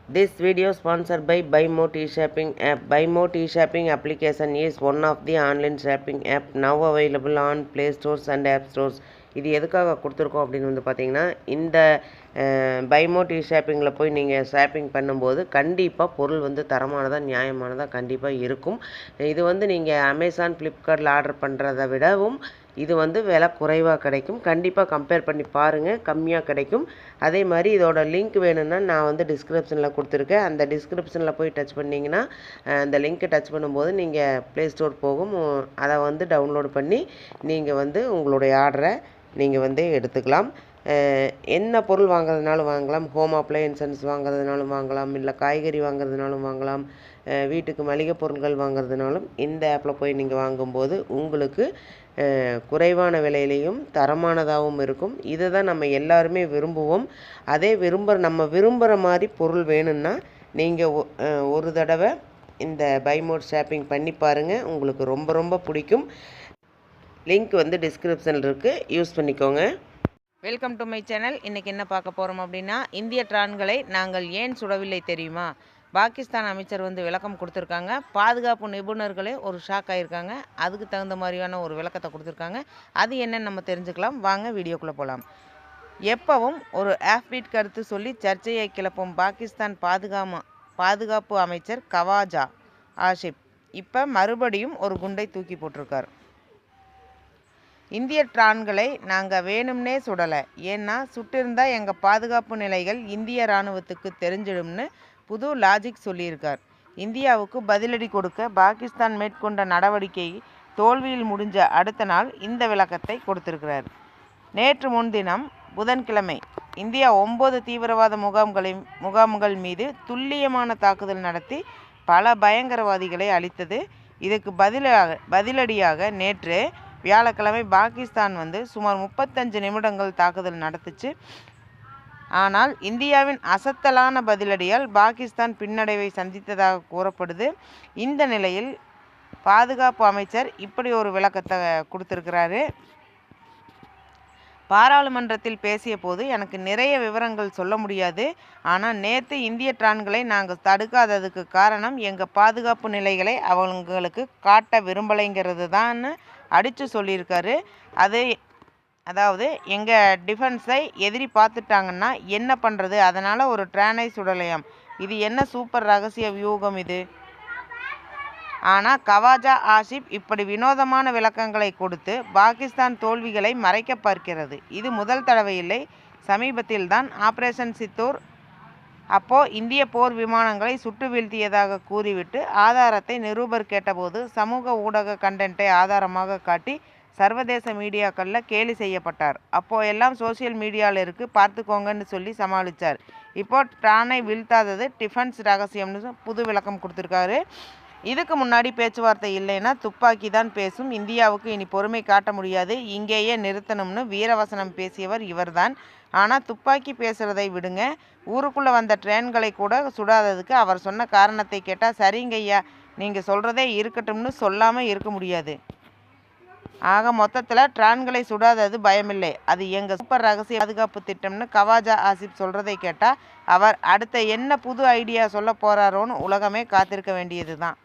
This video sponsored by BuyMo T-Shopping app. BuyMo T-Shopping application is one of the online shopping app now available on Play Stores and App Stores. இது எதுக்காக கொடுத்துருக்கோம் அப்படின்னு வந்து பார்த்தீங்கன்னா, இந்த BuyMo T-Shoppingல போய் நீங்கள் ஷாப்பிங் பண்ணும்போது கண்டிப்பாக பொருள் வந்து தரமானதாக நியாயமானதாக கண்டிப்பாக இருக்கும். இது வந்து நீங்கள் அமேசான் ஃப்ளிப்கார்ட்டில் ஆர்டர் பண்ணுறதை விடவும் இது வந்து விலை குறைவாக கிடைக்கும். கண்டிப்பாக கம்பேர் பண்ணி பாருங்கள், கம்மியாக கிடைக்கும். அதே மாதிரி இதோட லிங்க் வேணும்னா நான் வந்து டிஸ்கிரிப்ஷனில் கொடுத்துருக்கேன். அந்த டிஸ்கிரிப்ஷனில் போய் டச் பண்ணிங்கன்னா அந்த லிங்க்கை டச் பண்ணும்போது நீங்கள் ப்ளே ஸ்டோர் போகும். அதை வந்து டவுன்லோட் பண்ணி நீங்கள் வந்து உங்களுடைய ஆர்டரை நீங்கள் வந்து எடுத்துக்கலாம். என்ன பொருள் வாங்குறதுனாலும் வாங்கலாம். ஹோம் அப்ளையன்சஸ் வாங்குறதுனாலும் வாங்கலாம், இல்லை காய்கறி வாங்குறதுனாலும் வாங்கலாம், வீட்டுக்கு மளிகை பொருட்கள் வாங்குறதுனாலும் இந்த ஆப்பில் போய் நீங்கள் வாங்கும்போது உங்களுக்கு குறைவான விலையிலையும் தரமானதாகவும் இருக்கும். இதை தான் நம்ம எல்லாருமே விரும்புவோம். அதே நம்ம விரும்புகிற மாதிரி பொருள் வேணும்னா நீங்கள் ஒரு தடவை இந்த BuyMo ஷாப்பிங் பண்ணி பாருங்கள், உங்களுக்கு ரொம்ப ரொம்ப பிடிக்கும். லிங்க் வந்து டிஸ்கிரிப்ஷனில் இருக்குது, யூஸ் பண்ணிக்கோங்க. Welcome to my channel. இன்றைக்கி என்ன பார்க்க போகிறோம் அப்படின்னா, இந்திய ட்ரான்களை நாங்கள் ஏன் சுடவில்லை தெரியுமா? பாகிஸ்தான் அமைச்சர் வந்து விளக்கம் கொடுத்துருக்காங்க. பாதுகாப்பு நிபுணர்களே ஒரு ஷாக் ஆகியிருக்காங்க. அதுக்கு தகுந்த மாதிரியான ஒரு விளக்கத்தை கொடுத்துருக்காங்க. அது என்னன்னு நம்ம தெரிஞ்சுக்கலாம். வாங்க வீடியோக்குள்ளே போகலாம். எப்பவும் ஒரு ஆஃப்பீட் கருத்து சொல்லி சர்ச்சையை கிளப்பும் பாகிஸ்தான் பாதுகாப்பு அமைச்சர் கவாஜா ஆசிப் இப்போ மறுபடியும் ஒரு குண்டை தூக்கி போட்டிருக்கார். இந்திய ட்ரான்களை நாங்கள் வேணும்னே சுடலை, ஏன்னா சுட்டிருந்தால் எங்கள் பாதுகாப்பு நிலைகள் இந்திய இராணுவத்துக்கு தெரிஞ்சிடும்னு புது லாஜிக் சொல்லியிருக்கார். இந்தியாவுக்கு பதிலடி கொடுக்க பாகிஸ்தான் மேற்கொண்ட நடவடிக்கை தோல்வியில் முடிஞ்ச அடுத்த நாள் இந்த விளக்கத்தை கொடுத்திருக்கிறார். நேற்று முன்தினம் புதன்கிழமை இந்தியா 9 தீவிரவாத முகாம்கள் மீது துல்லியமான தாக்குதல் நடத்தி பல பயங்கரவாதிகளை அழித்தது. இதுக்கு பதிலடியாக நேற்று வியாழக்கிழமை பாகிஸ்தான் வந்து சுமார் 35 நிமிடங்கள் தாக்குதல் நடத்துச்சு. ஆனால் இந்தியாவின் அசத்தலான பதிலடியால் பாகிஸ்தான் பின்னடைவை சந்தித்ததாக கூறப்படுது. இந்த நிலையில் பாதுகாப்பு அமைச்சர் இப்படி ஒரு விளக்கத்தை கொடுத்திருக்கிறாரு. பாராளுமன்றத்தில் பேசிய போது எனக்கு நிறைய விவரங்கள் சொல்ல முடியாது, ஆனால் நேற்று இந்திய ட்ரான்களை நாங்கள் தடுக்காததுக்கு காரணம் எங்கள் பாதுகாப்பு நிலைகளை அவங்களுக்கு காட்ட விரும்பலைங்கிறது தான் அடித்து சொல்லியிருக்காரு. அதாவது எங்கள் டிஃபென்ஸை எதிரி பார்த்துட்டாங்கன்னா என்ன பண்ணுறது, அதனால் ஒரு ட்ரானை சுடலையாம். இது என்ன சூப்பர் ரகசிய வியூகம் இது. ஆனால் கவாஜா ஆசிப் இப்படி வினோதமான விளக்கங்களை கொடுத்து பாகிஸ்தான் தோல்விகளை மறைக்க பார்க்கிறது. இது முதல் தடவை இல்லை. சமீபத்தில் தான் ஆபரேஷன் சித்தூர் அப்போது இந்திய போர் விமானங்களை சுட்டு வீழ்த்தியதாக கூறிவிட்டு ஆதாரத்தை நிருபர் கேட்டபோது சமூக ஊடக கண்டென்ட்டை ஆதாரமாக காட்டி சர்வதேச மீடியாக்களில் கேலி செய்யப்பட்டார். அப்போது எல்லாம் சோசியல் மீடியாவில் இருக்குது, பார்த்துக்கோங்கன்னு சொல்லி சமாளித்தார். இப்போ ட்ரானை வீழ்த்தாதது டிஃபென்ஸ் ரகசியம்னு புது விளக்கம் கொடுத்துருக்காரு. இதுக்கு முன்னாடி பேச்சுவார்த்தை இல்லைன்னா துப்பாக்கி தான் பேசும், இந்தியாவுக்கு இனி பொறுமை காட்ட முடியாது, இங்கேயே நிறுத்தணும்னு வீரவசனம் பேசியவர் இவர்தான். ஆனால் துப்பாக்கி பேசுகிறதை விடுங்க, ஊருக்குள்ளே வந்த ட்ரெயின்களை கூட சுடாததுக்கு அவர் சொன்ன காரணத்தை கேட்டால் சரிங்க ஐயா, நீங்கள் சொல்கிறதே இருக்கட்டும்னு சொல்லாமல் இருக்க முடியாது. ஆக மொத்தத்தில் ட்ரான்களை சுடாதது பயமில்லை, அது எங்கள் சூப்பர் ரகசிய பாதுகாப்பு திட்டம்னு கவாஜா ஆசிப் சொல்கிறதை கேட்டால் அவர் அடுத்த என்ன புது ஐடியா சொல்ல போகிறாரோன்னு உலகமே காத்திருக்க வேண்டியது தான்.